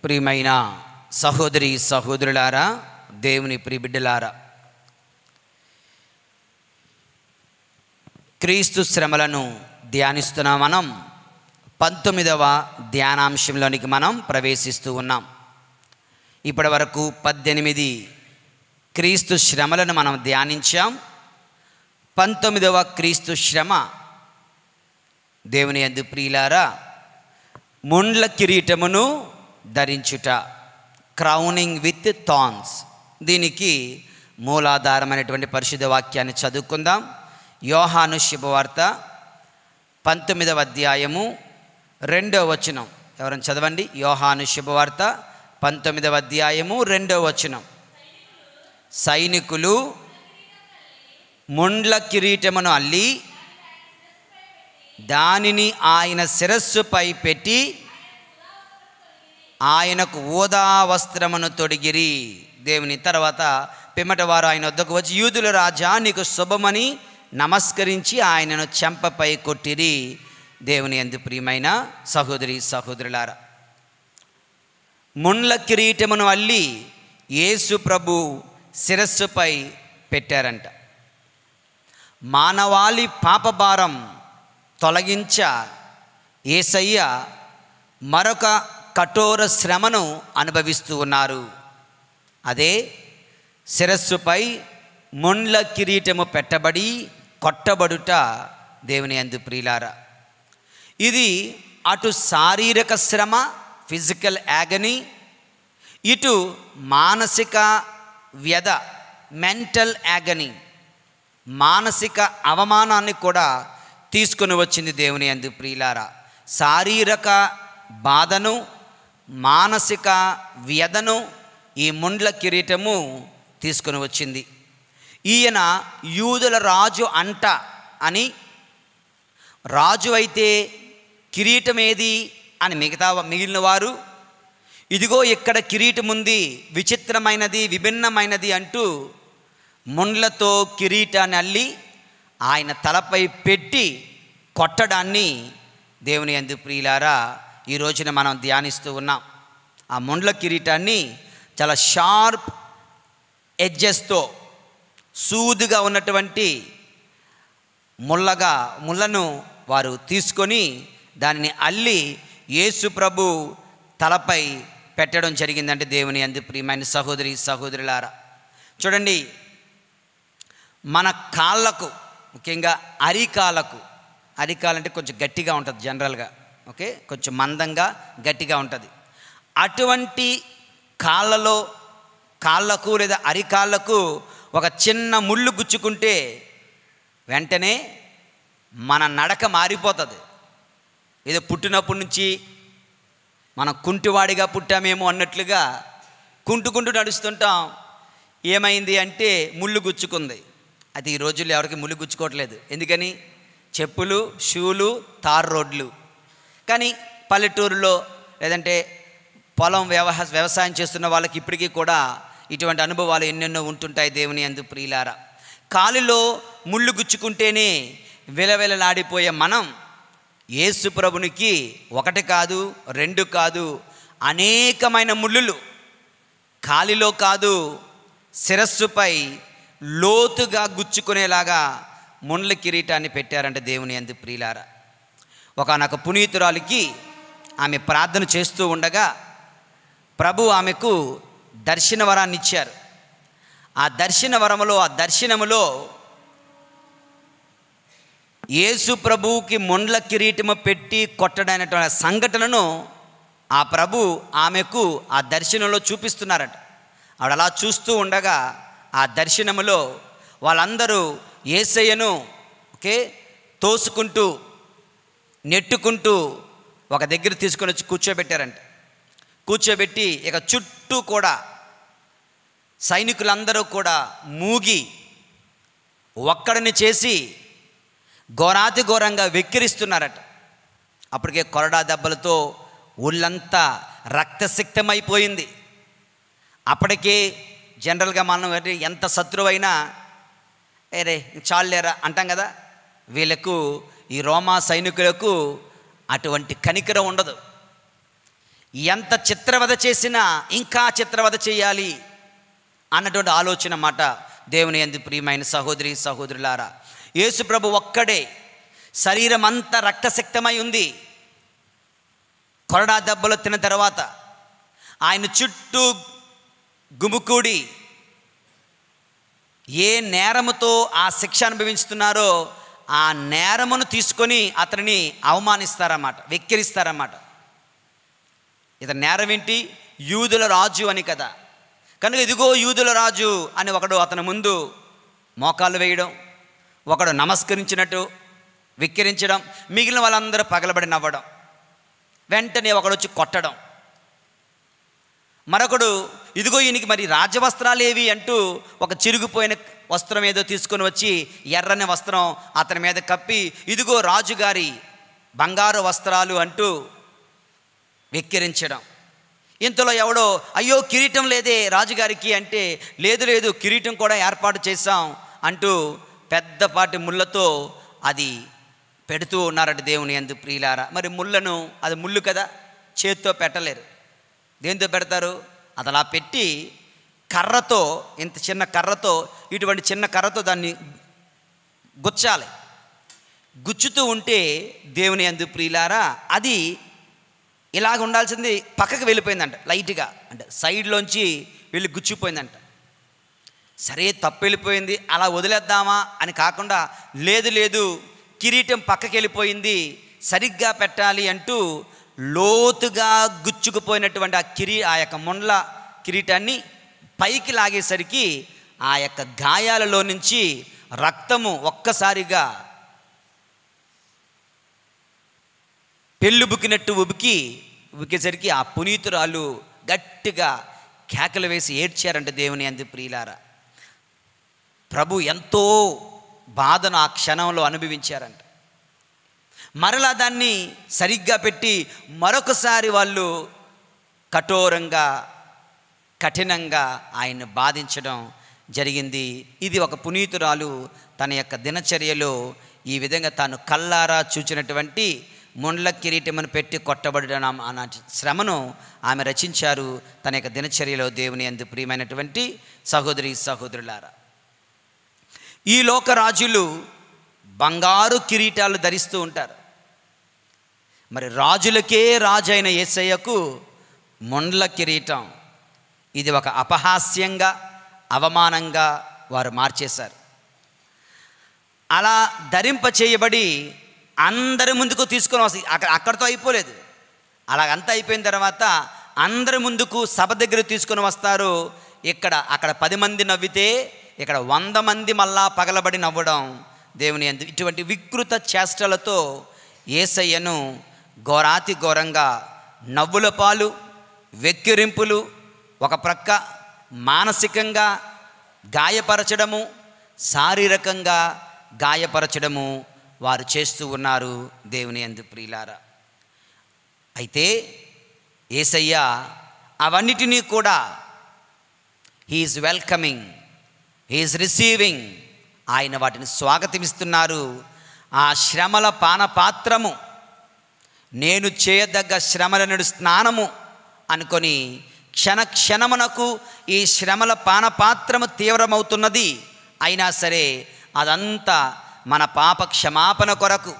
ప్రియమైన సహోదరి సహోదరులారా, దేవుని ప్రియబిడ్డలారా, క్రీస్తు శ్రమలను ధ్యానిస్తున్న మనం 19వ ధ్యానాంశంలోనికి మనం ప్రవేశిస్తూ ఉన్నాం. ఇప్పటి వరకు 18 క్రీస్తు శ్రమలను మనం ధ్యానించాం. 19వ క్రీస్తు శ్రమ, దేవుని యందు ప్రియులారా, ముండ్ల కిరీటమును ధరించుట, క్రౌనింగ్ విత్ థార్న్స్. దీనికి మూలాధారమైనటువంటి పరిశుద్ధ వాక్యాన్ని చదువుకుందాం. యోహాను శుభవార్త 19వ అధ్యాయము 2వ వచనం. ఎవరైనా చదవండి. యోహాను శుభవార్త 19వ అధ్యాయము 2వ వచనం. సైనికులు ముండ్ల కిరీటమును అల్లి దానిని ఆయన శిరస్సుపై పెట్టి ఆయనకు ఊదా వస్త్రమును తొడిగిరి. దేవుని తర్వాత పిమ్మట వారు ఆయన వద్దకు వచ్చి, యూదుల రాజా, నీకు శుభమని నమస్కరించి ఆయనను చెంపపై కొట్టిరి. దేవుని యందు ప్రియమైన సహోదరి సహోదరులారా, ముండ్ల కిరీటమును అల్లి యేసు ప్రభు శిరస్సుపై పెట్టారంట. మానవాళి పాపభారం తొలగించ యేసయ్య మరొక కఠోర శ్రమను అనుభవిస్తూ ఉన్నారు. అదే శిరస్సుపై ముండ్ల కిరీటము పెట్టబడి కొట్టబడుట. దేవుని యందు ప్రియులారా, ఇది అటు శారీరక శ్రమ, ఫిజికల్ యాగనీ, ఇటు మానసిక వ్యధ, మెంటల్ యాగనీ, మానసిక అవమానాన్ని కూడా తీసుకొని వచ్చింది. దేవుని యందు ప్రియులారా, శారీరక బాధను, మానసిక వ్యధను ఈ ముండ్ల కిరీటము తీసుకొని వచ్చింది. ఈయన యూదుల రాజు అంట అని, రాజు అయితే కిరీటం ఏది అని మిగిలిన వారు, ఇదిగో ఇక్కడ కిరీటం ఉంది, విచిత్రమైనది, విభిన్నమైనది అంటూ ముండ్లతో కిరీటాన్ని అల్లి ఆయన తలపై పెట్టి కొట్టడాన్ని దేవుని యందు ప్రియులారా ఈ రోజున మనం ధ్యానిస్తూ ఉన్నాం. ఆ ముండ్ల కిరీటాన్ని చాలా షార్ప్ ఎడ్జెస్తో, సూదుగా ఉన్నటువంటి ముళ్ళను వారు తీసుకొని దానిని అల్లి యేసు ప్రభు తలపై పెట్టడం జరిగిందంటే దేవుని యందు ప్రియమైన సహోదరి సహోదరులారా, చూడండి, మన కాళ్ళకు, ముఖ్యంగా అరికాలంటే కొంచెం గట్టిగా ఉంటుంది జనరల్గా, ఓకే, కొంచెం మందంగా గట్టిగా ఉంటుంది. అటువంటి కాళ్ళకు లేదా అరికాళ్ళకు ఒక చిన్న ముళ్ళు గుచ్చుకుంటే వెంటనే మన నడక మారిపోతుంది. ఏదో పుట్టినప్పటి నుంచి మనం కుంటివాడిగా పుట్టామేమో అన్నట్లుగా కుంటుకుంటూ నడుస్తుంటాం. ఏమైంది అంటే ముళ్ళు గుచ్చుకుంది. అది ఈ రోజుల్లో ఎవరికి ముళ్ళు గుచ్చుకోవట్లేదు. ఎందుకని? చెప్పులు, షూలు, తార్ రోడ్లు. కానీ పల్లెటూరులో లేదంటే పొలం వ్యవసాయం చేస్తున్న వాళ్ళకి ఇప్పటికీ కూడా ఇటువంటి అనుభవాలు ఎన్నెన్నో ఉంటుంటాయి. దేవుని యందు ప్రియులారా, కాలిలో ముళ్ళు గుచ్చుకుంటేనే విలవిలలాడిపోయే మనం యేసు ప్రభునికి 1 కాదు 2 కాదు అనేకమైన ముళ్ళులు కాలిలో కాదు శిరస్సుపై లోతుగా గుచ్చుకునేలాగా ముండ్ల కిరీటాన్ని పెట్టారంటే దేవుని యందు ప్రియులారా. ఒకానొక పునీతురాలికి ఆమె ప్రార్థన చేస్తూ ఉండగా ప్రభు ఆమెకు దర్శన వరాన్ని ఇచ్చారు. ఆ దర్శనములో యేసు ప్రభువుకి ముండ్ల కిరీటము పెట్టి కొట్టడైనటువంటి సంఘటనను ఆ ప్రభు ఆమెకు ఆ దర్శనంలో చూపిస్తున్నారట. ఆవిడ అలా చూస్తూ ఉండగా ఆ దర్శనములో వాళ్ళందరూ యేసయ్యను తోసుకుంటూ నెట్టుకుంటూ ఒక దగ్గర తీసుకొని వచ్చి కూర్చోబెట్టి ఇక చుట్టూ కూడా సైనికులందరూ కూడా మూగి ఒక్కడిని చేసి ఘోరాతి ఘోరంగా వెక్కిరిస్తున్నారట. అప్పటికే కొరడా దెబ్బలతో ఒళ్ళంతా రక్తసిక్తమైపోయింది. అప్పటికే జనరల్గా మనం ఎంత శత్రువైనా ఏరే చాలేరా అంటాం కదా. వీళ్ళకు, ఈ రోమా సైనికులకు అటువంటి కనికరం ఉండదు. ఎంత చిత్రవధ చేసినా ఇంకా చిత్రవధ చేయాలి అన్నటువంటి ఆలోచన మాట. దేవుని యందు ప్రియమైన సహోదరి సహోదరులారా, యేసు ప్రభు ఒక్కడే, శరీరం అంతా రక్తసిక్తమై ఉంది. కొరడా దెబ్బలు తిన్న తర్వాత ఆయన చుట్టూ గుమికూడి ఏ నేరముతో ఆ శిక్ష అనుభవిస్తున్నారో ఆ నేరమును తీసుకొని అతనిని అవమానిస్తారన్నమాట, వెక్కిరిస్తారన్నమాట. ఇతని నేరం ఏంటి? యూదుల రాజు అని కదా. కనుక ఇదిగో యూదుల రాజు అని ఒకడు అతని ముందు మోకాళ్ళు వేయడం, ఒకడు నమస్కరించినట్టు వెక్కిరించడం, మిగిలిన వాళ్ళందరూ పగలబడి నవ్వడం, వెంటనే ఒకడు వచ్చి కొట్టడం, మరొకడు ఇదిగో ఈయనకి మరి రాజవస్త్రాలు ఏవి అంటూ ఒక చిరిగిపోయిన వస్త్రం ఏదో తీసుకొని వచ్చి ఎర్రని వస్త్రం అతని మీద కప్పి ఇదిగో రాజుగారి బంగారు వస్త్రాలు అంటూ వెక్కిరించడం. ఇంతలో ఎవడో అయ్యో కిరీటం లేదే రాజుగారికి అంటే, లేదు లేదు కిరీటం కూడా ఏర్పాటు చేశాం అంటూ పెద్దపాటి ముళ్ళతో అది పెడుతూ ఉన్నారట. దేవుని యందు ప్రియులారా, మరి ముళ్ళను, అది ముళ్ళు కదా, చేత్తో పెట్టలేరు, దేంతో పెడతారు? అది అలా పెట్టి కర్రతో, ఇంత చిన్న కర్రతో, ఇటువంటి చిన్న కర్రతో దాన్ని గుచ్చాలి. గుచ్చుతూ ఉంటే దేవుని యందు ప్రియులారా అది ఇలాగ ఉండాల్సింది పక్కకు వెళ్ళిపోయిందంట, లైట్గా అంటే సైడ్లోంచి వెళ్ళి గుచ్చిపోయిందంట. సరే తప్పు వెళ్ళిపోయింది, అలా వదిలేద్దామా అని కాకుండా, లేదు లేదు కిరీటం పక్కకి వెళ్ళిపోయింది, సరిగ్గా పెట్టాలి అంటూ లోతుగా గుచ్చుకుపోయినటువంటి ఆ యొక్క ముండ్ల కిరీటాన్ని పైకి లాగేసరికి ఆ యొక్క గాయాలలో నుంచి రక్తము ఒక్కసారిగా పెళ్ళుబుకినట్టు ఉబికేసరికి ఆ పునీతురాలు గట్టిగా కేకలు వేసి ఏడ్చారంట. దేవుని యందు ప్రియులారా, ప్రభు ఎంతో బాధను ఆ క్షణంలో అనుభవించారంట. మరలా దాన్ని సరిగ్గా పెట్టి మరొకసారి వాళ్ళు కఠోరంగా కఠినంగా ఆయన్ని బాధించడం జరిగింది. ఇది ఒక పునీతురాలు తన యొక్క దినచర్యలో ఈ విధంగా తాను కల్లారా చూచినటువంటి ముండ్ల కిరీటమును పెట్టి కొట్టబడడం అన్న శ్రమను ఆమె రచించారు తన యొక్క దినచర్యలో. దేవుని యందు ప్రియమైనటువంటి సహోదరి సహోదరులారా, ఈ లోక రాజులు బంగారు కిరీటాలు ధరిస్తూ ఉంటారు. మరి రాజులకే రాజు అయిన యేసయ్యకు ముండ్ల కిరీటం, ఇది ఒక అపహాస్యంగా, అవమానంగా వారు మార్చేశారు. అలా ధరింప చేయబడి అందరి ముందుకు తీసుకొని వస్తాయి. అక్కడితో అయిపోలేదు, అలాగంతా అయిపోయిన తర్వాత అందరి ముందుకు సభ దగ్గర తీసుకొని వస్తారు. అక్కడ 10 మంది నవ్వితే ఇక్కడ 100 మంది మళ్ళా పగలబడి నవ్వడం. దేవుని యందు ఇటువంటి వికృత చేష్టలతో యేసయ్యను ఘోరాతి ఘోరంగా నవ్వుల పాలు, వెక్కిరింపులు, ఒక ప్రక్క మానసికంగా గాయపరచడము, శారీరకంగా గాయపరచడము వారు చేస్తూ ఉన్నారు. దేవుని యందు ప్రియులారా, అయితే యేసయ్య అవన్నిటినీ కూడా హీఈస్ వెల్కమింగ్, హీఈస్ రిసీవింగ్, ఆయన వాటిని స్వాగతిస్తున్నారు. ఆ శ్రమల పానపాత్రము, నేను చేయదగ్గ శ్రమలనడు స్నానము అనుకొని క్షణమునకు ఈ శ్రమల పానపాత్రము తీవ్రమవుతున్నది. అయినా సరే అదంతా మన పాప క్షమాపణ కొరకు,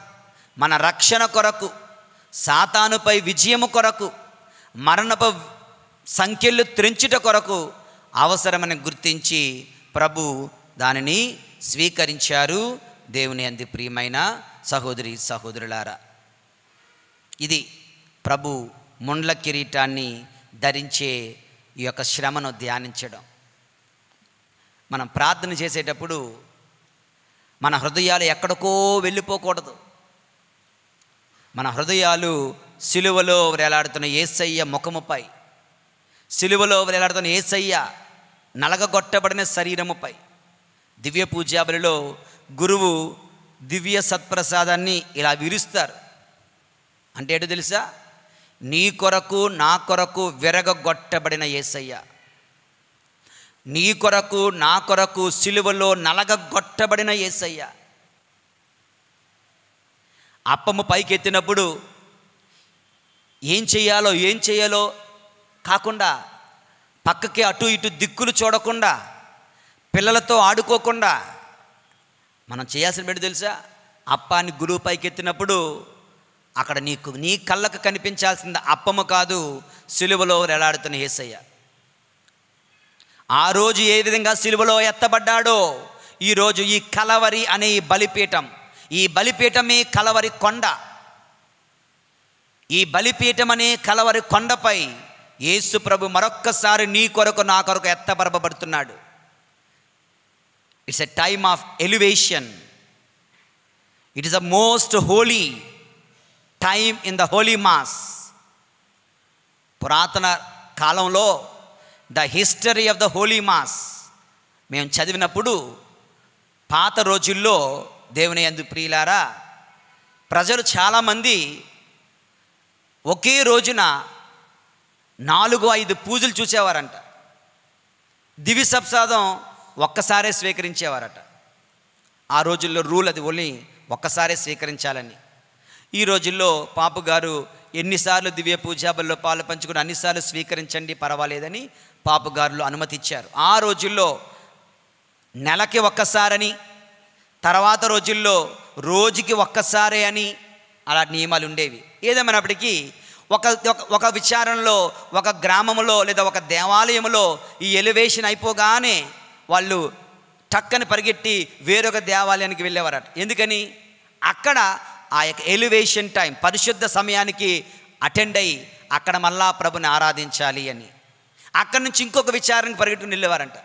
మన రక్షణ కొరకు, సాతానుపై విజయము కొరకు, మరణపు సంఖ్యలు త్రెంచుట కొరకు అవసరమని గుర్తించి ప్రభు దానిని స్వీకరించారు. దేవుని యందు ప్రియమైన సహోదరి సహోదరులారా, ఇది ప్రభు ముండ్ల కిరీటాన్ని ధరించే ఈ యొక్క శ్రమను ధ్యానించడం. మనం ప్రార్థన చేసేటప్పుడు మన హృదయాలు ఎక్కడికో వెళ్ళిపోకూడదు. మన హృదయాలు సిలువలో వేలాడుతున్న యేసయ్య ముఖముపై, సిలువలో వేలాడుతున్న యేసయ్య నలగగొట్టబడిన శరీరముపై, దివ్య పూజాబలిలో గురువు దివ్య సత్ప్రసాదాన్ని ఇలా విరుస్తారు. అంటే ఏంటో తెలుసా? నీ కొరకు నా కొరకు విరగగొట్టబడిన యేసయ్య, నీ కొరకు నా కొరకు సిలువలో నలగగొట్టబడిన యేసయ్య. అప్పము పైకెత్తినప్పుడు ఏం చేయాలో కాకుండా, పక్కకి అటు ఇటు దిక్కులు చూడకుండా, పిల్లలతో ఆడుకోకుండా మనం చేయాల్సిన బిడ్డ తెలుసా? అప్పాన్ని గురువు పైకి ఎత్తినప్పుడు అక్కడ నీ కళ్ళకు కనిపించాల్సింది అప్పము కాదు, సిలువలో వేలాడుతున్న యేసయ్య. ఆ రోజు ఏ విధంగా సిలువలో ఎత్తబడ్డాడో, ఈరోజు ఈ కలవరి అనే ఈ బలిపీఠమే కలవరి కొండ. ఈ బలిపీఠం అనే కలవరి కొండపై యేసు ప్రభు మరొక్కసారి నీ కొరకు నా కొరకు ఎత్తబరపబడుతున్నాడు. It's a time of elevation. It is the most holy time in the holy mass. పురాతన కాలంలో the history of the holy mass మేము చదివినప్పుడు, పాత రోజుల్లో దేవుని యందు ప్రియులారా, ప్రజలు చాలామంది ఒకే రోజున 4-5 పూజలు చూసేవారంట. దివి సప్తాహం ఒక్కసారే స్వీకరించేవారట. ఆ రోజుల్లో రూల్ అది, ఓన్లీ ఒక్కసారే స్వీకరించాలని. ఈ రోజుల్లో పాపు గారు ఎన్నిసార్లు దివ్య పూజాబల్లో పాలు పంచుకుని అన్నిసార్లు స్వీకరించండి, పర్వాలేదని పాపు గారులు అనుమతి ఇచ్చారు. ఆ రోజుల్లో నెలకి ఒక్కసారని, తర్వాత రోజుల్లో రోజుకి ఒక్కసారే అని అలా నియమాలు ఉండేవి. ఏదేమైనప్పటికీ ఒక విచారణలో, ఒక గ్రామంలో లేదా ఒక దేవాలయంలో ఈ ఎలివేషన్ అయిపోగానే వాళ్ళు టక్కని పరిగెట్టి వేరొక దేవాలయానికి వెళ్ళేవారట. ఎందుకని? అక్కడ ఆ యొక్క ఎలివేషన్ టైం, పరిశుద్ధ సమయానికి అటెండ్ అయ్యి అక్కడ మళ్ళా ప్రభుని ఆరాధించాలి అని. అక్కడి నుంచి ఇంకొక విచారణకు పరిగెట్టుకుని వెళ్ళేవారంట.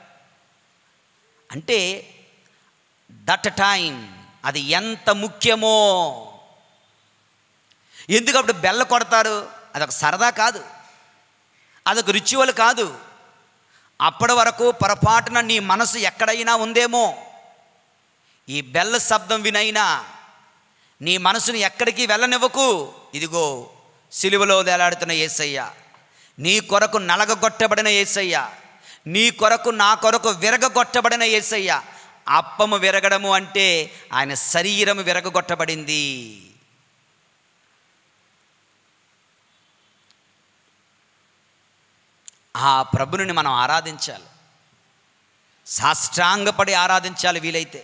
అంటే దట్ టైం అది ఎంత ముఖ్యమో. ఎందుకు అప్పుడు బెల్ల కొడతారు? అదొక సరదా కాదు, అదొక రిచువల్ కాదు. అప్పటి వరకు పొరపాటున నీ మనసు ఎక్కడైనా ఉందేమో, ఈ బెల్ల శబ్దం వినైనా నీ మనసుని ఎక్కడికి వెళ్ళనివ్వకు. ఇదిగో సిలువలో వేలాడుతున్న యేసయ్య, నీ కొరకు నలగగొట్టబడిన యేసయ్య, నీ కొరకు నా కొరకు విరగగొట్టబడిన యేసయ్య. అప్పము విరగడము అంటే ఆయన శరీరము విరగగొట్టబడింది. ఆ ప్రభుని మనం ఆరాధించాలి, సాష్టాంగపడి ఆరాధించాలి వీలైతే.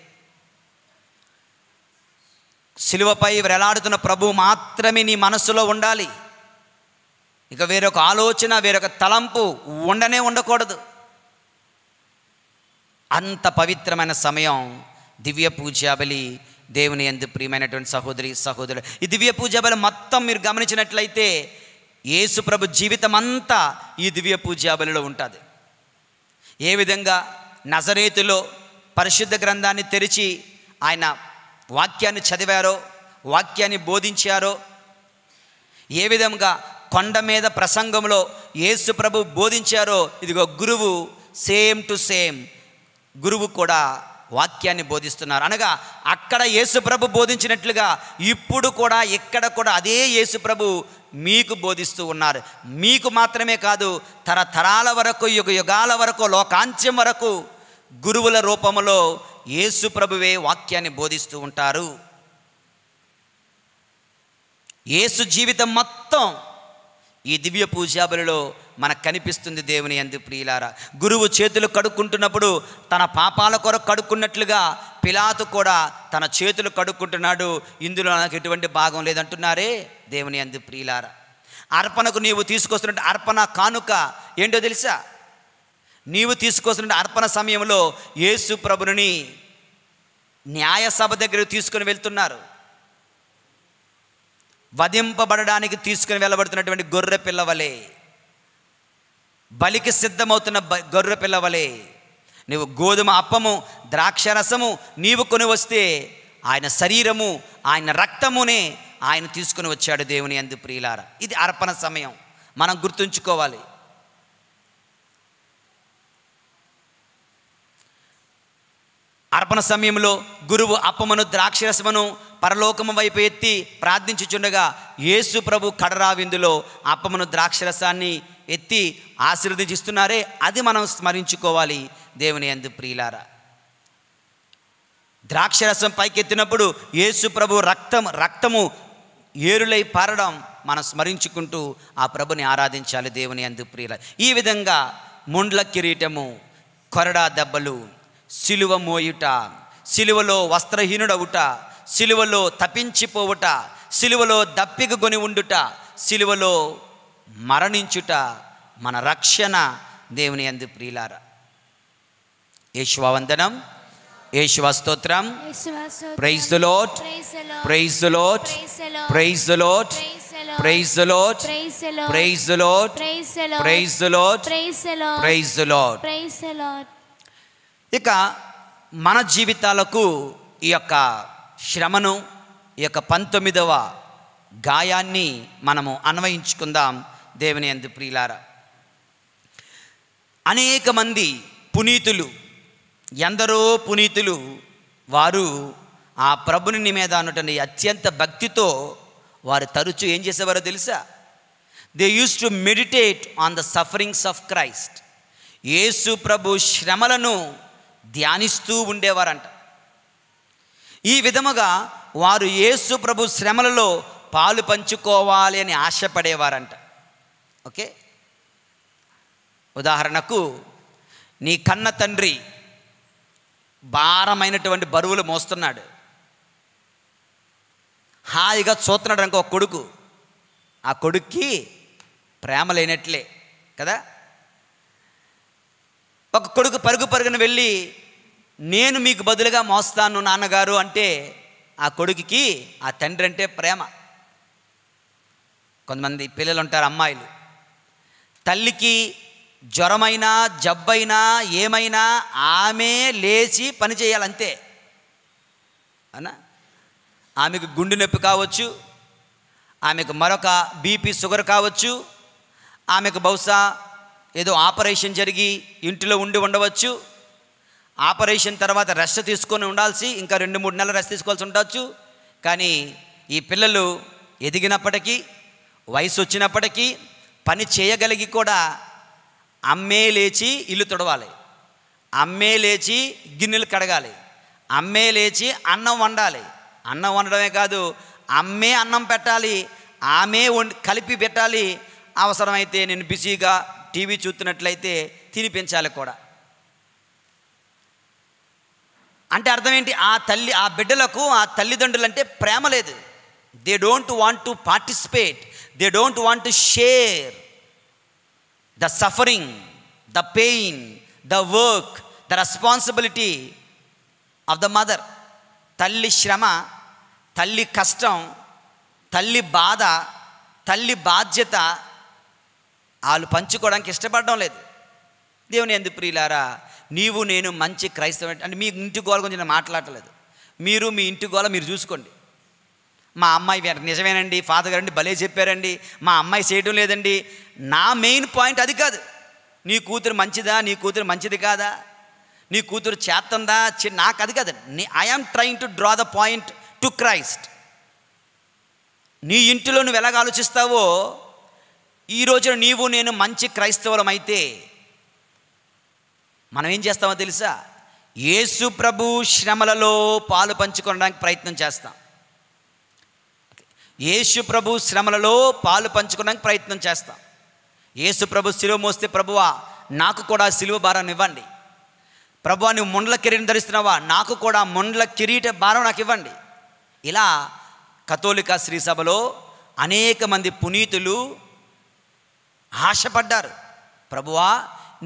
సిలువపై వేలాడుతున్న ప్రభు మాత్రమే నీ మనస్సులో ఉండాలి. ఇక వేరొక ఆలోచన, వేరొక తలంపు ఉండకూడదు. అంత పవిత్రమైన సమయం దివ్య పూజాబలి. దేవుని యందు ప్రియమైనటువంటి సహోదరులు, ఈ దివ్య పూజాబలి మొత్తం మీరు గమనించినట్లయితే యేసు ప్రభు జీవితం అంతా ఈ దివ్య పూజాబలిలో ఉంటుంది. ఏ విధంగా నజరేతులో పరిశుద్ధ గ్రంథాన్ని తెరిచి ఆయన వాక్యాన్ని చదివారో, వాక్యాన్ని బోధించారో, ఏ విధంగా కొండ మీద ప్రసంగంలో యేసు ప్రభు బోధించారో, ఇదిగో గురువు సేమ్ టు సేమ్ గురువు కూడా వాక్యాన్ని బోధిస్తున్నారు. అనగా అక్కడ యేసు ప్రభు బోధించినట్లుగా ఇప్పుడు కూడా ఇక్కడ కూడా అదే యేసు ప్రభు మీకు బోధిస్తూ ఉన్నారు. మీకు మాత్రమే కాదు, తరతరాల వరకు, యుగాల వరకు, లోకాంత్యం వరకు గురువుల రూపంలో యేసు ప్రభువే వాక్యాన్ని బోధిస్తూ ఉంటారు. యేసు జీవితం మొత్తం ఈ దివ్య పూజాబలిలో మనకు కనిపిస్తుంది. దేవుని యందు ప్రియులారా, గురువు చేతులు కడుక్కుంటున్నప్పుడు తన పాపాల కొరకు కడుక్కున్నట్లుగా పిలాతు కూడా తన చేతులు కడుక్కుంటున్నాడు. ఇందులో నాకు ఎటువంటి భాగం లేదంటున్నారే దేవుని యందు ప్రియులారా. అర్పణకు నీవు తీసుకొస్తున్న అర్పణ కానుక ఏంటో తెలుసా? నీవు తీసుకొస్తున్న అర్పణ సమయంలో యేసు ప్రభుని న్యాయసభ దగ్గర తీసుకుని వెళ్తున్నారు. వధింపబడడానికి తీసుకుని వెళ్ళబడుతున్నటువంటి గొర్రె పిల్లవలే, బలికి సిద్ధమవుతున్న గొర్రె పిల్లవలే నువ్వు గోధుమ అప్పము, ద్రాక్షరసము నీవు కొని వస్తే ఆయన శరీరము, ఆయన రక్తమునే ఆయన తీసుకుని వచ్చాడు. దేవుని యందు ప్రియులారా, ఇది అర్పణ సమయం, మనం గుర్తుంచుకోవాలి. అర్పణ సమయంలో గురువు అప్పమును, ద్రాక్షరసమును పరలోకము వైపు ఎత్తి ప్రార్థించుచుండగా యేసు ప్రభు కడరా విందులో అప్పమును, ద్రాక్షరసాన్ని ఎత్తి ఆశీర్వదిస్తున్నారే, అది మనం స్మరించుకోవాలి. దేవుని యందు ప్రియులారా, ద్రాక్షరసం పైకెత్తినప్పుడు యేసు ప్రభు రక్తము ఏరులై పారడం మనం స్మరించుకుంటూ ఆ ప్రభుని ఆరాధించాలి. దేవుని యందు ప్రియుల, ఈ విధంగా ముండ్ల కిరీటము, కొరడా దెబ్బలు, సిలువ మోయుట, సిలువలో వస్త్రహీనుడవుట, సిలువలో తప్పించిపోవుట, సిలువలో దప్పిక కొని ఉండుట, సిలువలో మరణించుట మన రక్షణ. దేవుని యందు ప్రియులారా, యేషువా వందనం, యేషువా స్తోత్రం. Praise the lord, praise the lord, praise the lord, praise the lord, praise the lord, praise the lord, praise the lord. ఇక మన జీవితాలకు ఈ యొక్క శ్రమను, ఈ యొక్క 19వ గాయాన్ని మనము అన్వయించుకుందాం. దేవుని యందు ప్రియులారా, అనేక మంది పునీతులు, ఎందరో పునీతులు, వారు ఆ ప్రభుని మీద ఉన్నటువంటి అత్యంత భక్తితో వారు తరచూ ఏం చేసేవారో తెలుసా? They use to meditate on the sufferings of Christ. Yesu ప్రభు శ్రమలను ధ్యానిస్తూ ఉండేవారంట. ఈ విధముగా వారు యేసు ప్రభు శ్రమలలో పాలు పంచుకోవాలి అని ఆశపడేవారంట. ఓకే, ఉదాహరణకు నీ కన్న తండ్రి భారమైనటువంటి బరువులు మోస్తున్నాడు, హాయిగా చూస్తున్నాడు అనుకో కొడుకు, ఆ కొడుక్కి ప్రేమ లేనట్లే కదా. ఒక కొడుకు పరుగున వెళ్ళి నేను మీకు బదులుగా మోస్తాను నాన్నగారు అంటే ఆ కొడుకుకి ఆ తండ్రి అంటే ప్రేమ. కొంతమంది పిల్లలు ఉంటారు, అమ్మాయిలు, తల్లికి జ్వరమైనా జబ్బైనా ఏమైనా ఆమె లేచి పని చేయాలంతే అన్నా. ఆమెకు గుండె నొప్పి కావచ్చు, ఆమెకు మరొక బీపీ షుగర్ కావచ్చు, ఆమెకు బహుశా ఏదో ఆపరేషన్ జరిగి ఇంటిలో ఉండవచ్చు. ఆపరేషన్ తర్వాత రెస్ట్ తీసుకొని ఉండాల్సి ఇంకా 2-3 నెలలు రెస్ట్ తీసుకోవాల్సి ఉండవచ్చు. కానీ ఈ పిల్లలు ఎదిగినప్పటికీ, వయసు వచ్చినప్పటికీ, పని చేయగలిగి కూడా అమ్మే లేచి ఇల్లు తుడవాలి, అమ్మే లేచి గిన్నెలు కడగాలి, అమ్మే లేచి అన్నం వండాలి. అన్నం వండడమే కాదు, అమ్మే అన్నం పెట్టాలి, ఆమె కలిపి పెట్టాలి. అవసరమైతే నేను బిజీగా టీవీ చూస్తున్నట్లయితే తినిపించాలి కూడా. అంటే అర్థం ఏంటి? ఆ బిడ్డలకు ఆ తల్లిదండ్రులు అంటే ప్రేమ లేదు. They don't want to participate, they don't want to share the suffering, the pain, the work, the responsibility of the mother. తల్లి శ్రమ, తల్లి కష్టం, తల్లి బాధ, తల్లి బాధ్యత వాళ్ళు పంచుకోవడానికి ఇష్టపడడం లేదు. దేవుని యందు ప్రియులారా, నీవు నేను మంచి క్రైస్తవ అంటే మీ ఇంటి గోల గురించి నేను మాట్లాడలేదు. మీరు మీ ఇంటి గోల మీరు చూసుకోండి. మా అమ్మాయి నిజమేనండి, ఫాదర్ గారండి భలే చెప్పారండి, మా అమ్మాయి చేయడం లేదండి. నా మెయిన్ పాయింట్ అది కాదు. నీ కూతురు మంచిదా, నీ కూతురు మంచిది కాదా, నీ కూతురు చేస్తుందా, నాకు అది కాదు. I'm trying to draw the point to Christ. నీ ఇంటిలో నువ్వు ఎలాగ ఆలోచిస్తావో, ఈ రోజున నీవు నేను మంచి క్రైస్తవులం అయితే మనం ఏం చేస్తామో తెలుసా? యేసు ప్రభు శ్రమలలో పాలు పంచుకోవడానికి ప్రయత్నం చేస్తాం. యేసు ప్రభు శ్రమలలో పాలు పంచుకోవడానికి ప్రయత్నం చేస్తాం. యేసు ప్రభు సిలువ మోస్తే, ప్రభువా నాకు కూడా సిలువ భారాన్ని ఇవ్వండి. ప్రభువా నువ్వు ముండ్ల కిరీటం ధరిస్తున్నావా, నాకు కూడా ముండ్ల కిరీట భారం నాకు ఇవ్వండి. ఇలా కథోలిక శ్రీ సభలో అనేక మంది పునీతులు ఆశపడ్డారు, ప్రభువా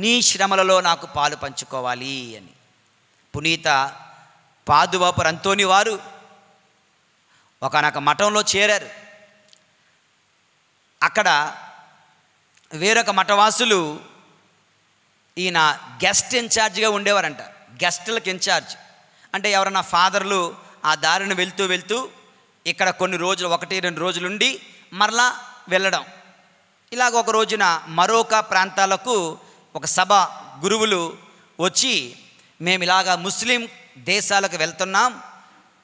నీ శ్రమలలో నాకు పాలు పంచుకోవాలి అని. పునీత పాదువాపు అంతోని వారు ఒకనొక మఠంలో చేరారు. అక్కడ వేరొక మఠవాసులు ఈయన గెస్ట్ ఇన్ఛార్జ్గా ఉండేవారంట. గెస్టులకు ఇన్ఛార్జ్ అంటే ఎవరన్నా ఫాదర్లు ఆ దారిని వెళ్తూ ఇక్కడ కొన్ని రోజులు 1-2 రోజులు ఉండి మరలా వెళ్ళడం. ఇలాగ ఒక రోజున మరొక ప్రాంతాలకు ఒక సభ గురువులు వచ్చి, మేము ఇలాగా ముస్లిం దేశాలకు వెళ్తున్నాం,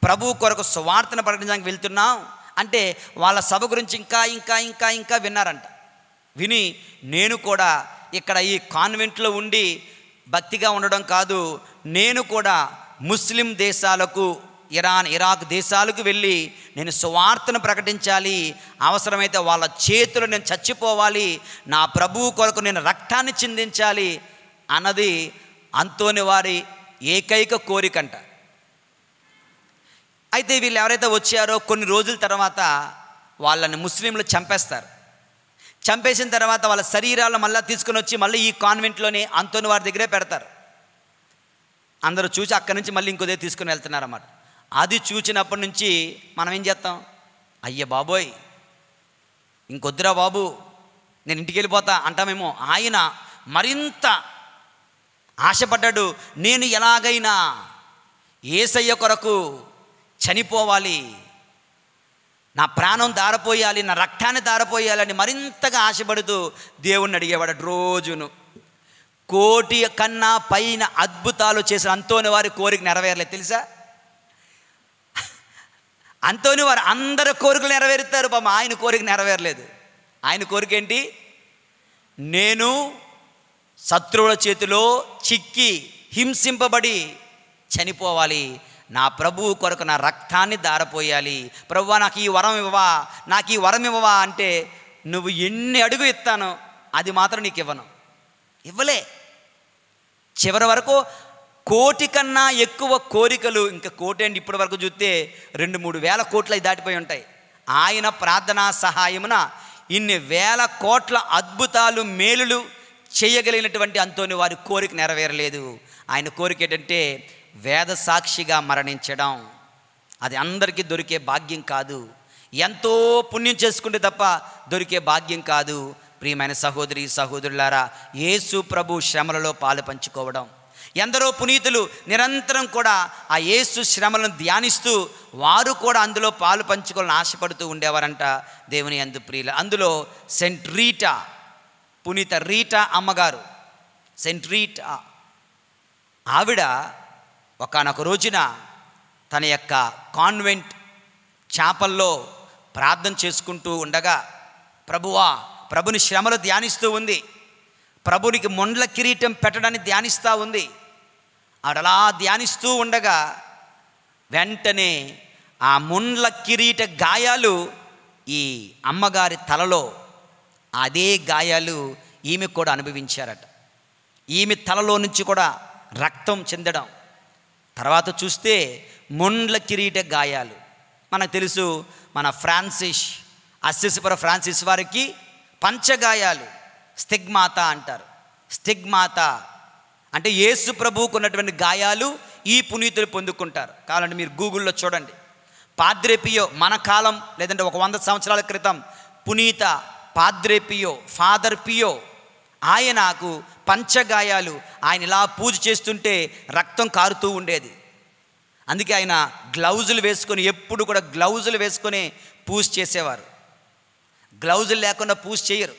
ప్రభు కొరకు సువార్తను ప్రకటించడానికి వెళ్తున్నాం అంటే వాళ్ళ సభ గురించి ఇంకా విన్నారంట. విని నేను కూడా ఇక్కడ ఈ కాన్వెంట్లో ఉండి భక్తిగా ఉండడం కాదు, నేను కూడా ముస్లిం దేశాలకు ఇరాన్, ఇరాక్ దేశాలకు వెళ్ళి నేను సువార్తను ప్రకటించాలి, అవసరమైతే వాళ్ళ చేతులు నేను చచ్చిపోవాలి, నా ప్రభువు కొరకు నేను రక్తాన్ని చిందించాలి అన్నది అంతోని వారి ఏకైక కోరికంట. అయితే వీళ్ళు ఎవరైతే వచ్చారో కొన్ని రోజుల తర్వాత వాళ్ళని ముస్లింలు చంపేస్తారు. చంపేసిన తర్వాత వాళ్ళ శరీరాలను మళ్ళీ తీసుకుని వచ్చి మళ్ళీ ఈ కాన్వెంట్లోని అంతోని వారి దగ్గరే పెడతారు. అందరూ చూసి అక్కడి నుంచి మళ్ళీ ఇంకో దగ్గర తీసుకుని వెళ్తున్నారన్నమాట. అది చూసినప్పటి నుంచి మనం ఏం చేస్తాం, అయ్య బాబోయ్ ఇంకొద్దురా బాబు నేను ఇంటికి వెళ్ళిపోతా అంటామేమో. ఆయన మరింత ఆశపడ్డాడు, నేను ఎలాగైనా యేసయ్య కొరకు చనిపోవాలి, నా ప్రాణం దారపోయాలి, నా రక్తాన్ని దారపోయాలని మరింతగా ఆశపడుతూ దేవుణ్ణి అడిగేవాడు రోజును. 1,000,000 కన్నా పైన అద్భుతాలు చేసిన అంతోని వారి కోరిక నెరవేరలేదు తెలుసా. అంతోని వారు అందరి కోరికలు నెరవేరుతారు, పాపం ఆయన కోరిక నెరవేరలేదు. ఆయన కోరిక ఏంటి, నేను శత్రువుల చేతిలో చిక్కి హింసింపబడి చనిపోవాలి, నా ప్రభువు కొరకు నా రక్తాన్ని దారపోయాలి, ప్రభువా నాకు ఈ వరం ఇవ్వవా, నాకు ఈ వరం ఇవ్వవా అంటే నువ్వు ఎన్ని అడుగు ఇస్తానో అది మాత్రం నీకు ఇవ్వను. ఇవ్వలే. చివరి వరకు 1,000,000 కన్నా ఎక్కువ కోరికలు, ఇంకా 1,000,000 అండి ఇప్పటి వరకు చూస్తే 2-3 వేల కోట్లు అవి దాటిపోయి ఉంటాయి. ఆయన ప్రార్థనా సహాయమున ఇన్ని వేల కోట్ల అద్భుతాలు మేలులు చేయగలిగినటువంటి అంతోని వారి కోరిక నెరవేరలేదు. ఆయన కోరిక ఏంటంటే వేద సాక్షిగా మరణించడం. అది అందరికీ దొరికే భాగ్యం కాదు, ఎంతో పుణ్యం చేసుకుంటే తప్ప దొరికే భాగ్యం కాదు. ప్రియమైన సహోదరి సహోదరులారా, యేసు ప్రభు శ్రమలలో పాలు పంచుకోవడం. ఎందరో పునీతులు నిరంతరం కూడా ఆ యేసు శ్రమలను ధ్యానిస్తూ వారు కూడా అందులో పాలు పంచుకోవాలని ఆశపడుతూ ఉండేవారంట దేవుని యందు ప్రియులు. అందులో సెయింట్ రీటా, పునీత రీటా అమ్మగారు, సెయింట్ రీటా, ఆవిడ ఒకానొక రోజున తన యొక్క కాన్వెంట్ చాపల్లో ప్రార్థన చేసుకుంటూ ఉండగా ప్రభుని శ్రమలు ధ్యానిస్తూ ఉంది. ప్రభునికి మొండ్ల కిరీటం పెట్టడాన్ని ధ్యానిస్తూ ఉంది. ఆడలా ధ్యానిస్తూ ఉండగా వెంటనే ఆ మొండ్ల కిరీట గాయాలు ఈ అమ్మగారి తలలో, అదే గాయాలు ఈమె కూడా అనుభవించారట. ఈమె తలలో నుంచి కూడా రక్తం చెందడం, తర్వాత చూస్తే మొండ్ల కిరీట గాయాలు. మనకు తెలుసు, మన అస్సిసిపుర ఫ్రాన్సిస్ వారికి పంచగాయాలు, స్టిగ్మాతా అంటారు. స్టిగ్మాతా అంటే యేసు ప్రభువుకు ఉన్నటువంటి గాయాలు ఈ పునీతులు పొందుకుంటారు. కావాలంటే మీరు గూగుల్లో చూడండి. పాద్రే పియో, మన కాలం లేదంటే ఒక 100 సంవత్సరాల క్రితం పునీత పాద్రే పియో, ఫాదర్ పియో, ఆయనకు పంచగాయాలు. ఆయన ఇలా పూజ చేస్తుంటే రక్తం కారుతూ ఉండేది. అందుకే ఆయన గ్లౌజులు వేసుకొని, ఎప్పుడు కూడా గ్లౌజులు వేసుకొని పూజ చేసేవారు. గ్లౌజులు లేకుండా పూజ చేయరు.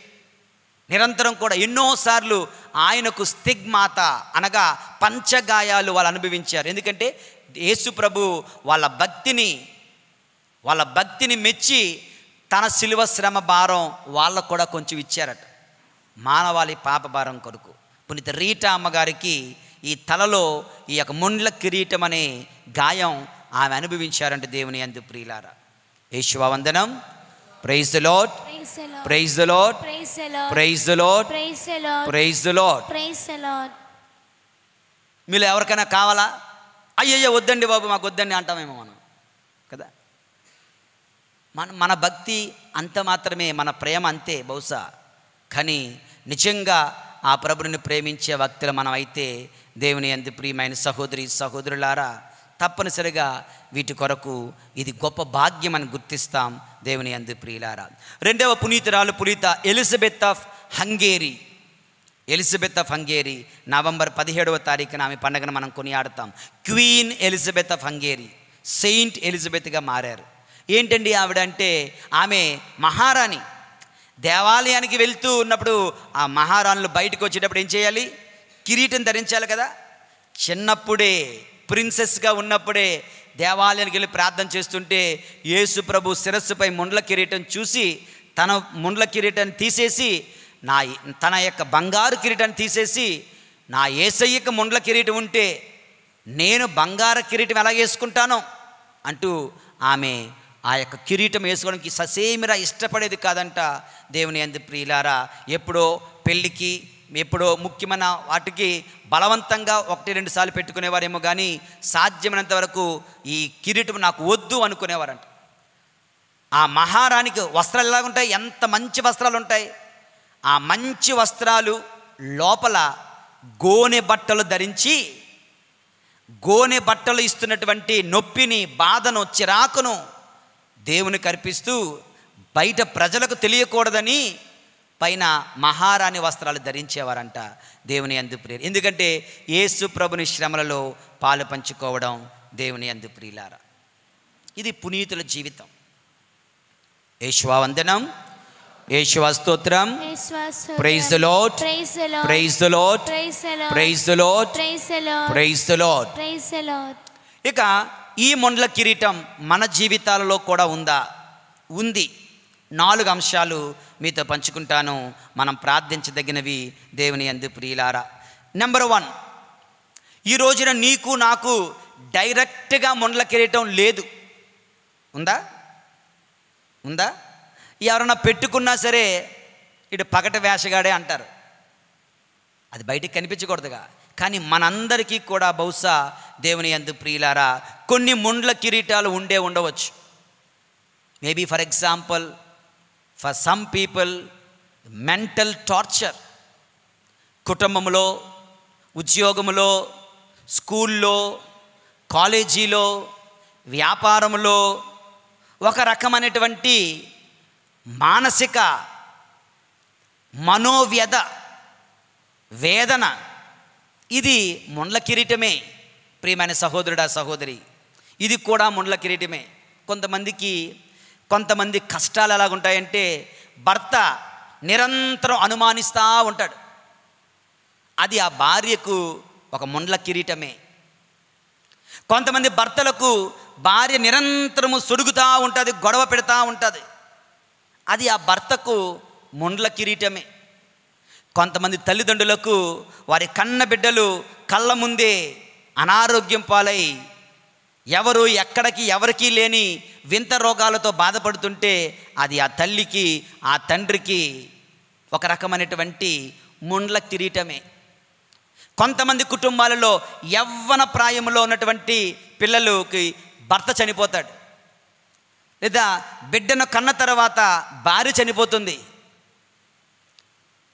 నిరంతరం కూడా ఎన్నోసార్లు ఆయనకు స్టిగ్మాతా అనగా పంచగాయాలు వాళ్ళు అనుభవించారు. ఎందుకంటే యేసు ప్రభు వాళ్ళ భక్తిని మెచ్చి తన శిలువ శ్రమ భారం వాళ్ళకు కూడా కొంచెం ఇచ్చారట, మానవాళి పాప భారం కొరకు. పునీత రీటా అమ్మగారికి ఈ తలలో ఈ యొక్క మొండ్ల కిరీటం అనే గాయం ఆమె అనుభవించారంటే దేవుని యందు ప్రియులారా. యేసువా వందనం. Praise the lord, praise the lord, praise the lord, praise the lord. మీరు ఎవరికైనా కావాలా, అయ్యయ్యో వద్దండి బాబు మాకు వద్దండి అంటామేమో మనం కదా. మన భక్తి అంత మాత్రమే, మన ప్రేమ అంతే బహుశా. కానీ నిజంగా ఆ ప్రభుని ప్రేమించే భక్తులు మనం అయితే దేవుని యందు ప్రియమైన సహోదరి సహోదరులారా, తప్పనిసరిగా వీటి కొరకు ఇది గొప్ప భాగ్యం అని గుర్తిస్తాం దేవుని యందు ప్రియులారా. రెండవ పునీతురాలు పునీత ఎలిజబెత్ ఆఫ్ హంగేరీ. నవంబర్ 17వ తారీఖున ఆమె పండుగను మనం కొనియాడతాం. Queen Elizabeth of Hungary, saint ఎలిజబెత్గా మారారు. ఏంటండి ఆవిడ అంటే, ఆమె మహారాణి. దేవాలయానికి వెళ్తూ ఉన్నప్పుడు ఆ మహారాణులు బయటకు వచ్చేటప్పుడు ఏం చేయాలి, కిరీటం ధరించాలి కదా. చిన్నప్పుడే ప్రిన్సెస్గా ఉన్నప్పుడే దేవాలయానికి వెళ్ళి ప్రార్థన చేస్తుంటే యేసు ప్రభు శిరస్సుపై ముండ్ల కిరీటం చూసి తన ముండ్ల కిరీటాన్ని తీసేసి, తన యొక్క బంగారు కిరీటాన్ని తీసేసి, నా యేసయ్యకు ముండ్ల కిరీటం ఉంటే నేను బంగారు కిరీటం ఎలా వేసుకుంటానో, అంటూ ఆమె ఆ యొక్క కిరీటం వేసుకోవడానికి ససేమిరా ఇష్టపడేది కాదంట. దేవుని యందు ప్రియులారా, ఎప్పుడో పెళ్ళికి, ఎప్పుడో ముఖ్యమైన వాటికి బలవంతంగా 1-2 సార్లు పెట్టుకునేవారేమో, కానీ సాధ్యమైనంత వరకు ఈ కిరీటం నాకు వద్దు అనుకునేవారంట. ఆ మహారాణికి వస్త్రాలు ఎలాగుంటాయి, ఎంత మంచి వస్త్రాలు ఉంటాయి. ఆ మంచి వస్త్రాలు లోపల గోనె బట్టలు ధరించి, గోనె బట్టలు ఇస్తున్నటువంటి నొప్పిని, బాధను, చిరాకును దేవునికి అర్పిస్తూ బయట ప్రజలకు తెలియకూడదని పైన మహారాణి వస్త్రాలు ధరించేవారంట. దేవుని యందు ప్రియులు, ఎందుకంటే యేసు ప్రభుని శ్రమలలో పాలు పంచుకోవడం. దేవుని యందు ప్రియులారా, ఇది పునీతుల జీవితం. యేషువా వందనం, యేషువా స్తోత్రం. Praise the lord, praise the lord, praise the lord, praise the lord. ఇక ఈ మొండ్ల కిరీటం మన జీవితాలలో కూడా ఉందా? ఉంది. 4 అంశాలు మీతో పంచుకుంటాను. మనం ప్రార్థించదగినవి. దేవుని యందు ప్రియులారా, నెంబర్ 1, ఈ రోజున నీకు నాకు డైరెక్ట్గా మొండ్ల కిరీటం లేదు. ఉందా? ఉందా? ఎవరన్నా పెట్టుకున్నా సరే ఇటు పగటి వేషగాడే అంటారు. అది బయటికి కనిపించకూడదుగా. కానీ మనందరికీ కూడా బహుశా దేవుని యందు ప్రియులారా కొన్ని మొండ్ల కిరీటాలు ఉండవచ్చు. Maybe for example, for some people mental torture. కుటుంబంలో, ఉద్యోగంలో, స్కూల్లో, కాలేజీలో, వ్యాపారంలో ఒక రకమైనటువంటి మానసిక మనోవ్యధ, వేదన. ఇది మొండ్ల కిరీటమే. ప్రియమైన సహోదరుడా, సహోదరి, ఇది కూడా మొండ్ల కిరీటమే. కొంతమంది కష్టాలు ఎలాగుంటాయంటే, భర్త నిరంతరం అనుమానిస్తూ ఉంటాడు. అది ఆ భార్యకు ఒక మొండ్ల కిరీటమే. కొంతమంది భర్తలకు భార్య నిరంతరము సొడుగుతూ ఉంటుంది, గొడవ పెడతా ఉంటుంది. అది ఆ భర్తకు మొండ్ల కిరీటమే. కొంతమంది తల్లిదండ్రులకు వారి కన్న బిడ్డలు కళ్ళ ముందే అనారోగ్యం పాలై ఎవరు ఎక్కడికి ఎవరికీ లేని వింత రోగాలతో బాధపడుతుంటే అది ఆ తల్లికి, ఆ తండ్రికి ఒక రకమైనటువంటి మొండ్ల కిరీటమే. కొంతమంది కుటుంబాలలో యవ్వన ప్రాయంలో ఉన్నటువంటి పిల్లలకి భర్త చనిపోతాడు, లేదా బిడ్డను కన్న తర్వాత భార్య చనిపోతుంది.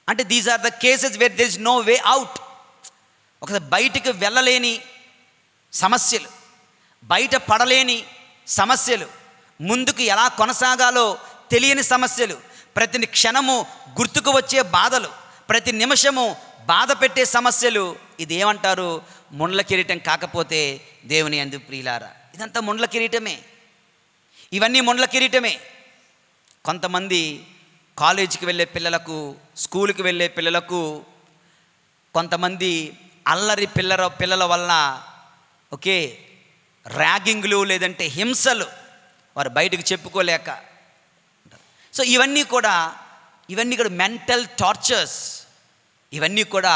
అంటే these are the cases where there is no way out. ఒకసారి బయటికి వెళ్ళలేని సమస్యలు, బయట పడలేని సమస్యలు, ముందుకు ఎలా కొనసాగాలో తెలియని సమస్యలు, ప్రతి క్షణము గుర్తుకు వచ్చే బాధలు, ప్రతి నిమిషము బాధ పెట్టే సమస్యలు. ఇది ఏమంటారు? మొండ్ల కిరీటం కాకపోతే దేవుని యందు ప్రియులారా, ఇదంతా మొండ్ల కిరీటమే. ఇవన్నీ మొండ్ల కిరీటమే. కొంతమంది కాలేజీకి వెళ్ళే పిల్లలకు, స్కూల్కి వెళ్ళే పిల్లలకు, కొంతమంది అల్లరి పిల్లల వలన ర్యాగింగ్లు లేదంటే హింసలు వారు బయటకు చెప్పుకోలేక. సో ఇవన్నీ కూడా మెంటల్ టార్చర్స్, ఇవన్నీ కూడా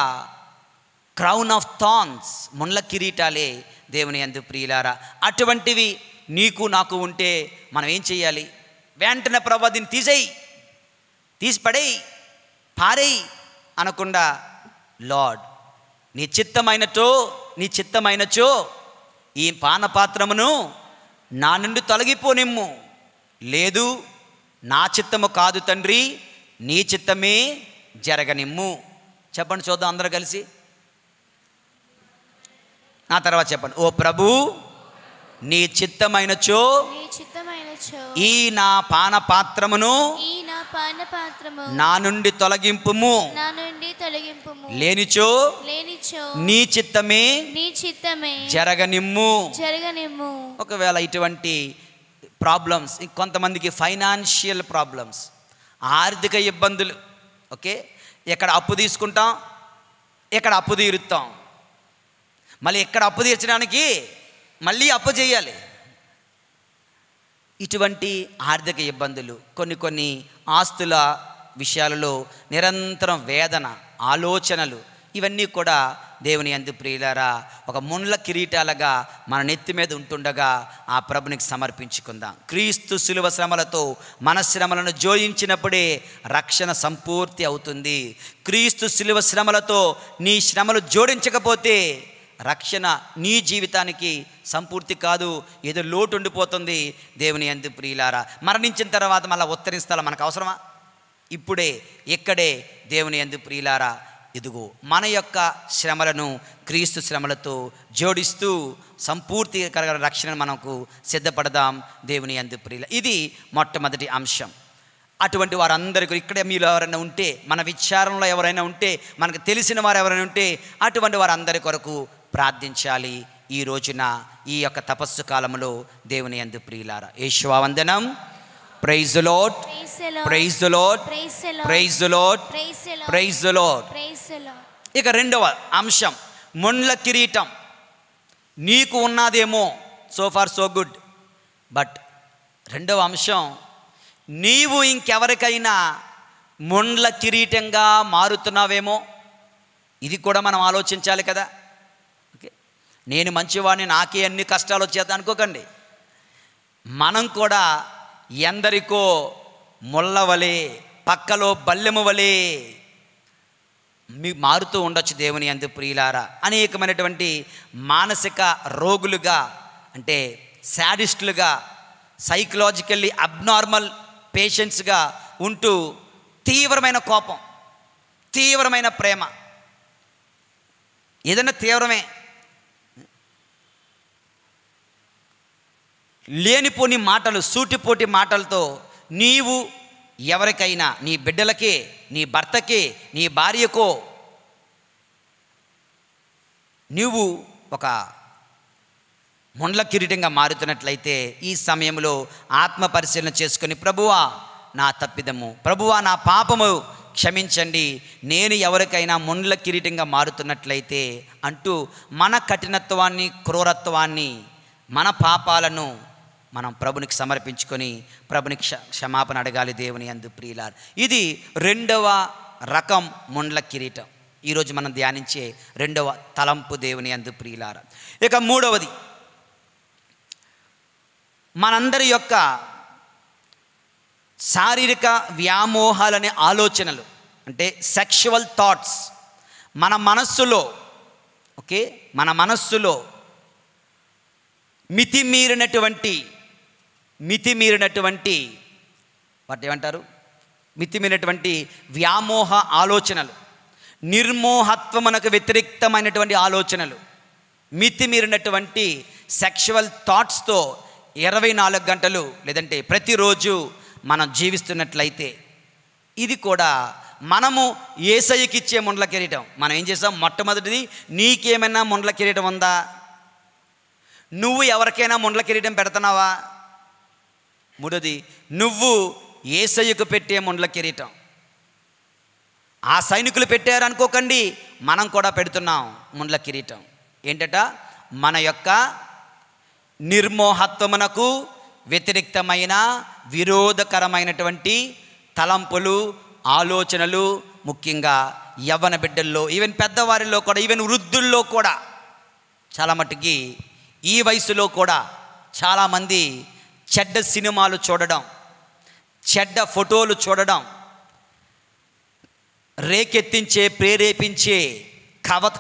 క్రౌన్ ఆఫ్ థార్న్స్, మొండ్ల కిరీటాలే దేవుని యందు ప్రియులారా. అటువంటివి నీకు నాకు ఉంటే మనం ఏం చేయాలి? వెంటనే ప్రభా దీన్ని తీసి పడేయి, పారేయి అనకుండా, లార్డ్ నీ చిత్తమైనచో ఈ పానపాత్రమును నా నుండి తొలగిపోనిమ్ము. లేదు, నా చిత్తము కాదు తండ్రి, నీ చిత్తమే జరగనిమ్ము. చెప్పండి చూద్దాం అందరూ కలిసి. నా తర్వాత చెప్పండి. ఓ ప్రభు, నీ చిత్తమైనచో ఈ నా పానపాత్రమును నా నుండి తొలగింపుము, లేనిచో నీ చిత్తమే జరగనిమ్ము. ఒకవేళ ఇటువంటి ప్రాబ్లమ్స్, కొంతమందికి ఫైనాన్షియల్ ప్రాబ్లమ్స్, ఆర్థిక ఇబ్బందులు, ఎక్కడ అప్పు తీసుకుంటాం, ఎక్కడ అప్పు తీరుస్తాం, మళ్ళీ ఎక్కడ అప్పు తీర్చడానికి మళ్ళీ అప్పు చేయాలి. ఇటువంటి ఆర్థిక ఇబ్బందులు, కొన్ని ఆస్తుల విషయాలలో నిరంతరం వేదన, ఆలోచనలు, ఇవన్నీ కూడా దేవుని యందు ప్రియులారా ఒక ముండ్ల కిరీటాలుగా మన నెత్తి మీద ఉంటుండగా ఆ ప్రభునికి సమర్పించుకుందాం. క్రీస్తు శిలువ శ్రమలతో మన శ్రమలను జోడించినప్పుడే రక్షణ సంపూర్తి అవుతుంది. క్రీస్తు శిలువ శ్రమలతో నీ శ్రమలు జోడించకపోతే రక్షణ నీ జీవితానికి సంపూర్తి కాదు, ఏదో లోటు ఉండిపోతుంది. దేవుని యందు ప్రియులారా మరణించిన తర్వాత మళ్ళీ ఉత్తరిస్తాలా మనకు అవసరమా? ఇప్పుడే ఇక్కడే దేవుని యందు ప్రియులారా ఇదిగో మన యొక్క శ్రమలను క్రీస్తు శ్రమలతో జోడిస్తూ సంపూర్తి కలిగిన రక్షణ మనకు సిద్ధపడదాం. దేవుని యందు ప్రియుల ఇది మొట్టమొదటి అంశం. అటువంటి వారందరికీ ఇక్కడే మీరు ఎవరైనా ఉంటే, మన విచారంలో ఎవరైనా ఉంటే, మనకు తెలిసిన వారు ఎవరైనా ఉంటే అటువంటి వారందరి కొరకు ప్రార్థించాలి. ఈ రోజున ఈ యొక్క తపస్సు కాలంలో దేవుని యందు ప్రియులారా యేషువా వందనం. Praise the lord, praise the lord, praise the lord, praise the lord. ఇక రెండవ అంశం ముండ్ల కిరీటం. నీకు ఉన్నదేమో so far so good, but రెండవ అంశం నీవు ఇంకెవరికైనా ముండ్ల కిరీటంగా మారుతున్నావేమో. ఇది కూడా మనం ఆలోచించాలి కదా. ఓకే, నేను మంచివాడిని నాకే అన్ని కష్టాలు వచ్చేది అనుకోకండి. మనం కూడా ఎందరికో ముళ్ళవలే పక్కలో బల్లెము వలే మారుతూ ఉండొచ్చు. దేవుని యందు ప్రియులారా అనేకమైనటువంటి మానసిక రోగులుగా, అంటే శాడిస్టులుగా, సైకలాజికల్లీ అబ్నార్మల్ పేషెంట్స్గా ఉంటూ తీవ్రమైన కోపం, తీవ్రమైన ప్రేమ, ఏదైనా తీవ్రమే, లేనిపోని మాటలు, సూటిపోటి మాటలతో నీవు ఎవరికైనా, నీ బిడ్డలకే, నీ భర్తకే, నీ భార్యకో నీవు ఒక ముండ్ల కిరీటంగా మారుతున్నట్లయితే ఈ సమయంలో ఆత్మ పరిశీలన చేసుకొని ప్రభువా నా తప్పిదము, ప్రభువా నా పాపము క్షమించండి, నేను ఎవరికైనా ముండ్ల కిరీటంగా మారుతున్నట్లయితే అంటూ మన కఠినత్వాన్ని, క్రూరత్వాన్ని, మన పాపాలను మనం ప్రభునికి సమర్పించుకొని ప్రభుని క్షమాపణ అడగాలి. దేవుని యందు ప్రియులారా ఇది రెండవ రకం ముండ్ల కిరీటం. ఈరోజు మనం ధ్యానించే రెండవ తలంపు దేవుని యందు ప్రియులారా. ఇక మూడవది మనందరి యొక్క శారీరక వ్యామోహాలనే ఆలోచనలు, అంటే సెక్షువల్ థాట్స్ మన మనస్సులో, ఓకే, మన మనస్సులో మితిమీరినటువంటి వాటి ఏమంటారు, మితిమీరినటువంటి వ్యామోహ ఆలోచనలు, నిర్మోహత్వమునకు వ్యతిరేక్తమైనటువంటి ఆలోచనలు, మితిమీరినటువంటి సెక్షువల్ థాట్స్తో 24 గంటలు లేదంటే ప్రతిరోజు మనం జీవిస్తున్నట్లయితే ఇది కూడా మనము యేసయ్యకి ఇచ్చే ముండ్ల కిరీటం. మనం ఏం చేస్తాం? మొట్టమొదటిది, నీకేమైనా ముండ్ల కిరీటం ఉందా? నువ్వు ఎవరికైనా ముండ్ల కిరీటం పెడుతున్నావా? మూడోది, నువ్వు యేసయ్యకు పెట్టే ముండ్ల కిరీటం. ఆ సైనికులు పెట్టారు అనుకోకండి, మనం కూడా పెడుతున్నాం ముండ్ల కిరీటం. ఏంటట? మన యొక్క నిర్మోహత్వమునకు వ్యతిరేక్తమైన విరోధకరమైనటువంటి తలంపులు, ఆలోచనలు, ముఖ్యంగా యవ్వన బిడ్డల్లో, ఈవెన్ పెద్దవారిలో కూడా, ఈవెన్ వృద్ధుల్లో కూడా, చాలా మట్టుకి ఈ వయసులో కూడా చాలామంది చెడ్డ సినిమాలు చూడడం, చెడ్డ ఫోటోలు చూడడం, రేకెత్తించే, ప్రేరేపించే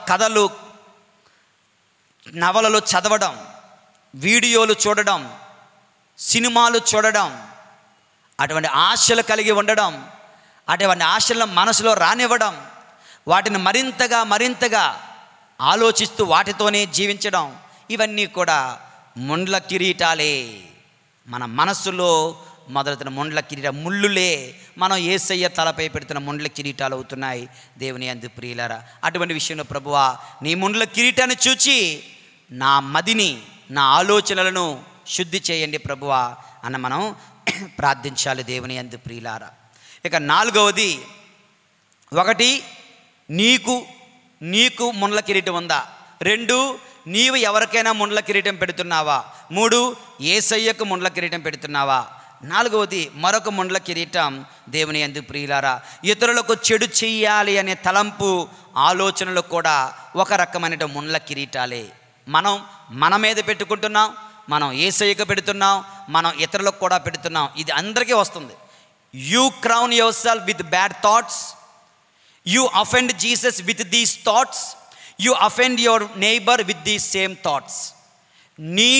కథలు, నవలలు చదవడం, వీడియోలు చూడడం, సినిమాలు చూడడం, అటువంటి ఆశలు కలిగి ఉండడం, అటువంటి ఆశలను మనసులో రానివ్వడం, వాటిని మరింతగా ఆలోచిస్తూ వాటితోనే జీవించడం, ఇవన్నీ కూడా ముండ్ల కిరీటాలే. మన మనస్సులో మొదలుతున్న ముండ్ల కిరీట ముళ్ళులే మనం యేసయ్య తలపై పెడుతున్న ముండ్ల కిరీటాలు అవుతున్నాయి. దేవుని యందు ప్రియులారా అటువంటి విషయంలో ప్రభువా నీ ముండ్ల కిరీటాన్ని చూచి నా మదిని, నా ఆలోచనలను శుద్ధి చేయండి ప్రభువా అన్న మనం ప్రార్థించాలి. దేవుని యందు ప్రియులారా. ఇక నాలుగవది, ఒకటి, నీకు ముండ్ల కిరీటం ఉందా? 2, నీవు ఎవరికైనా ముండ్ల కిరీటం పెడుతున్నావా? 3, యేసయ్యకు ముండ్ల కిరీటం పెడుతున్నావా? నాలుగవది మరొక ముండ్ల కిరీటం దేవుని యందు ప్రియులారా, ఇతరులకు చెడు చెయ్యాలి అనే తలంపు ఆలోచనలు కూడా ఒక రకమైన ముండ్ల కిరీటాలే. మన మీద పెట్టుకుంటున్నాం, మనం యేసయ్యకు పెడుతున్నాం, మనం ఇతరులకు కూడా పెడుతున్నాం. ఇది అందరికీ వస్తుంది. You crown your self with bad thoughts, you offend Jesus with these thoughts, you offend your neighbour with these same thoughts. నీ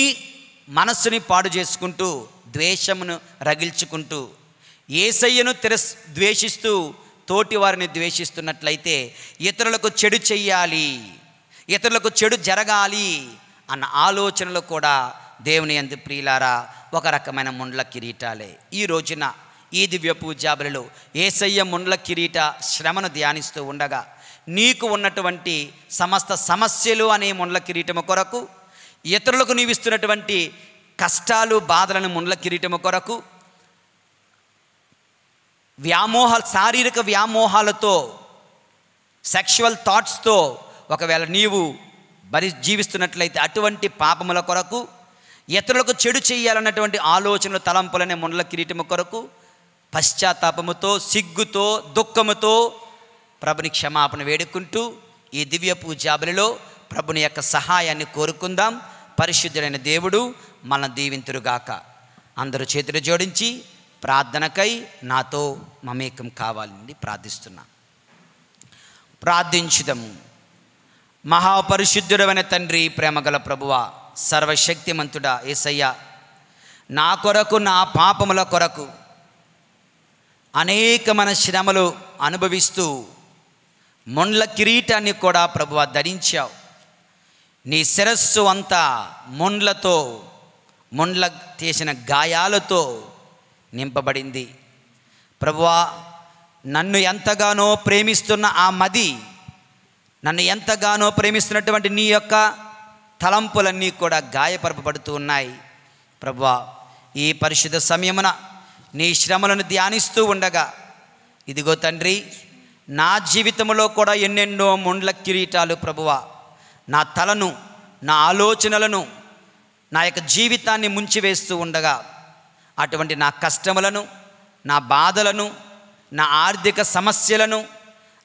మనస్సుని పాడు చేసుకుంటూ, ద్వేషమును రగిల్చుకుంటూ, యేసయ్యను ద్వేషిస్తూ తోటి వారిని ద్వేషిస్తున్నట్లయితే ఇతరులకు చెడు చెయ్యాలి, ఇతరులకు చెడు జరగాలి అన్న ఆలోచనలు కూడా దేవుని యందు ప్రియులారా ఒక రకమైన ముండ్ల కిరీటాలే. ఈ రోజున ఈ దివ్య పూజాబలిలో యేసయ్య ముండ్ల కిరీట శ్రమను ధ్యానిస్తూ ఉండగా నీకు ఉన్నటువంటి సమస్త సమస్యలు అనే ముండ్ల కిరీటము కొరకు, ఇతరులకు నీవిస్తున్నటువంటి కష్టాలు బాధలను ముండ్ల కిరీటము కొరకు, శారీరక వ్యామోహాలతో, సెక్షువల్ థాట్స్తో ఒకవేళ నీవు జీవిస్తున్నట్లయితే అటువంటి పాపముల కొరకు, ఇతరులకు చెడు చేయాలన్నటువంటి ఆలోచనలు తలంపులనే ముండ్ల కిరీటము కొరకు పశ్చాత్తాపముతో, సిగ్గుతో, దుఃఖముతో ప్రభుని క్షమాపణ వేడుకుంటూ ఈ దివ్య పూజాబలిలో ప్రభుని యొక్క సహాయాన్ని కోరుకుందాం. పరిశుద్ధుడైన దేవుడు మన దీవింతురుగాక. అందరూ చేతులు జోడించి ప్రార్థనకై నాతో మమేకం కావాలని ప్రార్థిస్తున్నా. ప్రార్థించుదము. మహాపరిశుద్ధుడైన తండ్రి, ప్రేమగల ప్రభువా, సర్వశక్తిమంతుడా యేసయ్య, నా కొరకు, నా పాపముల కొరకు అనేకమైన శ్రమలు అనుభవిస్తూ ముండ్ల కిరీటాన్ని కూడా ప్రభువా ధరించావు. నీ శిరస్సు అంతా ముండ్ల చేసిన గాయాలతో నింపబడింది. ప్రభువా, నన్ను ఎంతగానో ప్రేమిస్తున్న ఆ మది, నన్ను ఎంతగానో ప్రేమిస్తున్నటువంటి నీ యొక్క తలంపులన్నీ కూడా గాయపరపబడుతూ ఉన్నాయి. ప్రభువా, ఈ పరిశుద్ధ సమయమున నీ శ్రమలను ధ్యానిస్తూ ఉండగా ఇదిగో తండ్రి, నా జీవితంలో కూడా ఎన్నెన్నో ముండ్ల కిరీటాలు ప్రభువా నా తలను, నా ఆలోచనలను, నా యొక్క జీవితాన్ని ముంచివేస్తూ ఉండగా అటువంటి నా కష్టములను, నా బాధలను, నా ఆర్థిక సమస్యలను,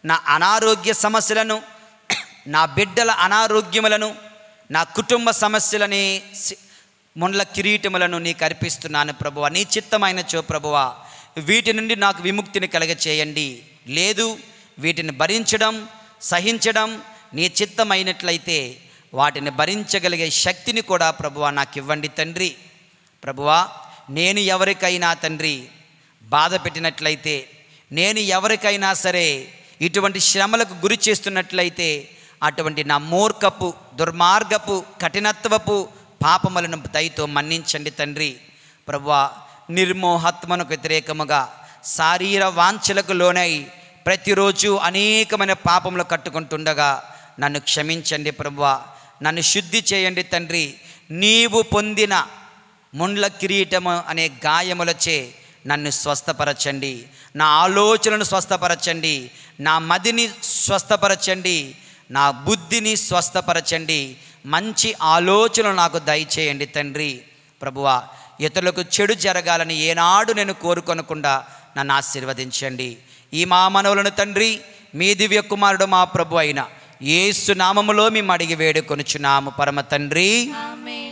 నా అనారోగ్య సమస్యలను, నా బిడ్డల అనారోగ్యములను, నా కుటుంబ సమస్యలని, ముండ్ల కిరీటములను నీకు అర్పిస్తున్నాను ప్రభువా. నీ చిత్తమైనచో ప్రభువా వీటి నుండి నాకు విముక్తిని కలగచేయండి. లేదు, వీటిని భరించడం, సహించడం నీ చిత్తమైనట్లయితే వాటిని భరించగలిగే శక్తిని కూడా ప్రభువా నాకు ఇవ్వండి తండ్రి. ప్రభువా, నేను ఎవరికైనా తండ్రి బాధ పెట్టినట్లయితే, నేను ఎవరికైనా సరే ఇటువంటి శ్రమలకు గురి చేస్తున్నట్లయితే అటువంటి నా మూర్ఖపు, దుర్మార్గపు, కఠినత్వపు పాపములను దయతో మన్నించండి తండ్రి. ప్రభువా, నిర్మోహత్మనకు వ్యతిరేకముగా శారీర వాంఛలకు లోనై ప్రతిరోజు అనేకమైన పాపములు కట్టుకుంటుండగా నన్ను క్షమించండి ప్రభువా. నన్ను శుద్ధి చేయండి తండ్రి. నీవు పొందిన ముండ్ల కిరీటము అనే గాయములచే నన్ను స్వస్థపరచండి. నా ఆలోచనను స్వస్థపరచండి, నా మదిని స్వస్థపరచండి, నా బుద్ధిని స్వస్థపరచండి. మంచి ఆలోచనలు నాకు దయచేయండి తండ్రి. ప్రభువా, ఇతరులకు చెడు జరగాలని ఏనాడు నేను కోరుకొనకుండా నన్ను ఆశీర్వదించండి. ఈ మా మనవులను తండ్రి మీ దివ్య కుమారుడు మా ప్రభు అయిన యేసు నామములో మేము అడిగి వేడుకొనుచున్నాము పరమ తండ్రి. ఆమేన్.